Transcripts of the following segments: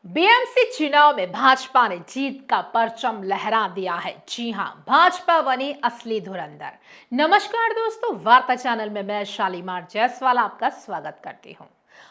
BMC चुनाव में भाजपा ने जीत का परचम लहरा दिया है। जी हां, भाजपा बनी असली धुरंधर। नमस्कार दोस्तों, वार्ता चैनल में मैं शालीमार जायसवाल आपका स्वागत करती हूं।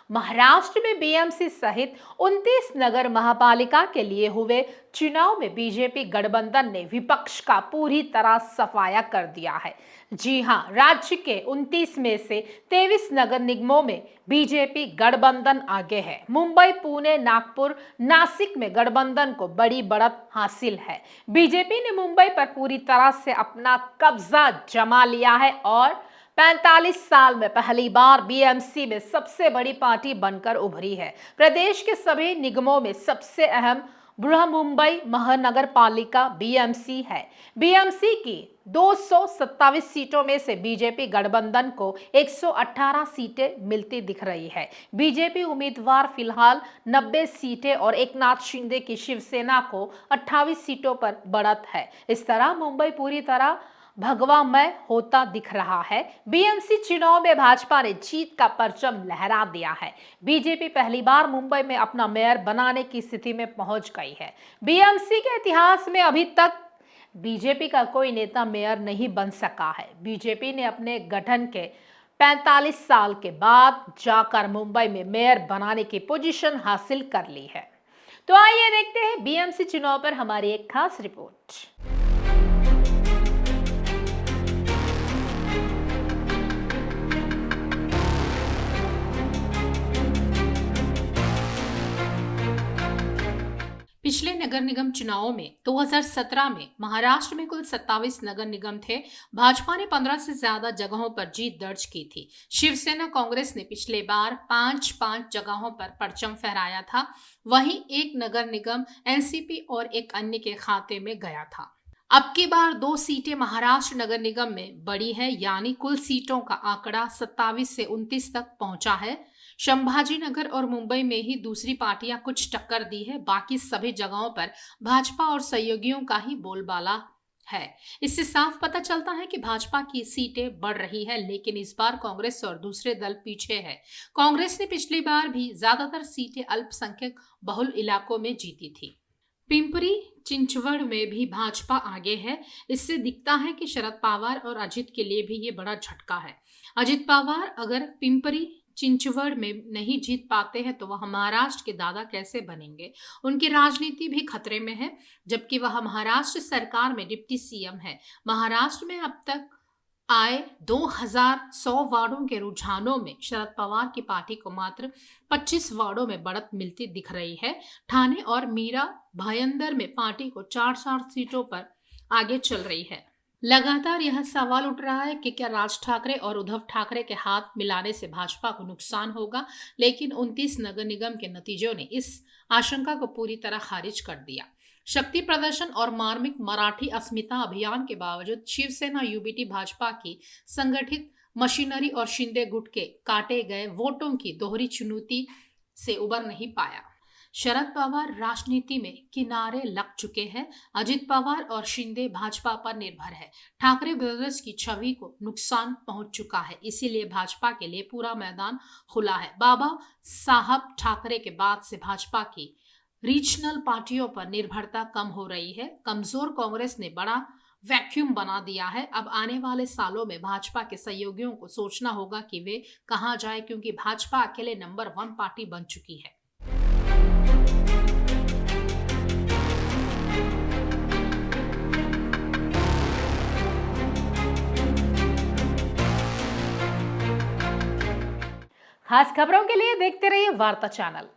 महाराष्ट्र में बीएमसी सहित 29 नगर महापालिका के लिए हुए चुनाव में बीजेपी गठबंधन ने विपक्ष का पूरी तरह सफाया कर दिया है। जी हां, राज्य के 29 में से 23 नगर निगमों में बीजेपी गठबंधन आगे है। मुंबई, पुणे, नागपुर, नासिक में गठबंधन को बड़ी बढ़त हासिल है। बीजेपी ने मुंबई पर पूरी तरह से अपना कब्जा जमा लिया है और 45 साल में पहली बार बीएमसी में सबसे बड़ी पार्टी बनकर उभरी है। प्रदेश के सभी निगमों में सबसे अहम बृहमुंबई महानगर पालिका बीएमसी है। बीएमसी की 227 सीटों में से बीजेपी गठबंधन को 118 सीटें मिलती दिख रही है। बीजेपी उम्मीदवार फिलहाल 90 सीटें और एकनाथ शिंदे की शिवसेना को 28 सीटों पर बढ़त है। इस तरह मुंबई पूरी तरह भगवामय होता दिख रहा है। बीएमसी चुनाव में भाजपा ने जीत का परचम लहरा दिया है। बीजेपी पहली बार मुंबई में अपना मेयर बनाने की स्थिति में पहुंच गई है। बीएमसी के इतिहास में अभी तक बीजेपी का कोई नेता मेयर नहीं बन सका है। बीजेपी ने अपने गठन के 45 साल के बाद जाकर मुंबई में मेयर बनाने की पोजीशन हासिल कर ली है। तो आइए देखते हैं बीएमसी चुनाव पर हमारी एक खास रिपोर्ट। पिछले नगर निगम चुनावों में 2017 में महाराष्ट्र में कुल 27 नगर निगम थे। भाजपा ने 15 से ज्यादा जगहों पर जीत दर्ज की थी। शिवसेना कांग्रेस ने पिछले बार 5 जगहों पर परचम फहराया था। वहीं एक नगर निगम एनसीपी और एक अन्य के खाते में गया था। अब की बार 2 सीटें महाराष्ट्र नगर निगम में बढ़ी है, यानी कुल सीटों का आंकड़ा 27 से 29 तक पहुंचा है। संभाजी नगर और मुंबई में ही दूसरी पार्टियां कुछ टक्कर दी है। बाकी सभी जगहों पर भाजपा और सहयोगियों का ही बोलबाला है। इससे साफ पता चलता है कि भाजपा की सीटें बढ़ रही है, लेकिन इस बार कांग्रेस और दूसरे दल पीछे है। कांग्रेस ने पिछली बार भी ज्यादातर सीटें अल्पसंख्यक बहुल इलाकों में जीती थी। पिंपरी चिंचवड़ में भी भाजपा आगे है। इससे दिखता है कि शरद पवार और अजित के लिए भी ये बड़ा झटका है। अजित पवार अगर पिंपरी चिंचवड़ में नहीं जीत पाते हैं तो वह महाराष्ट्र के दादा कैसे बनेंगे। उनकी राजनीति भी खतरे में है, जबकि वह महाराष्ट्र सरकार में डिप्टी सीएम है। महाराष्ट्र में अब तक आए 2100 वार्डों के रुझानों में शरद पवार की पार्टी को मात्र 25 वार्डों में बढ़त मिलती दिख रही है। ठाणे और मीरा भाईंदर में पार्टी को 4 सीटों पर आगे चल रही है। लगातार यह सवाल उठ रहा है कि क्या राज ठाकरे और उद्धव ठाकरे के हाथ मिलाने से भाजपा को नुकसान होगा, लेकिन 29 नगर निगम के नतीजों ने इस आशंका को पूरी तरह खारिज कर दिया। शक्ति प्रदर्शन और मार्मिक मराठी अस्मिता अभियान के बावजूद शिवसेना यूबीटी भाजपा की संगठित मशीनरी और शिंदे गुट के काटे गए वोटों की दोहरी चुनौती से उबर नहीं पाया। शरद पवार राजनीति में किनारे लग चुके हैं। अजित पवार और शिंदे भाजपा पर निर्भर है। ठाकरे ब्रदर्स की छवि को नुकसान पहुंच चुका है, इसीलिए भाजपा के लिए पूरा मैदान खुला है। बाबा साहब ठाकरे के बाद से भाजपा की रीजनल पार्टियों पर निर्भरता कम हो रही है। कमजोर कांग्रेस ने बड़ा वैक्यूम बना दिया है। अब आने वाले सालों में भाजपा के सहयोगियों को सोचना होगा कि वे कहां जाए, क्योंकि भाजपा अकेले नंबर 1 पार्टी बन चुकी है। खास खबरों के लिए देखते रहिए वार्ता चैनल।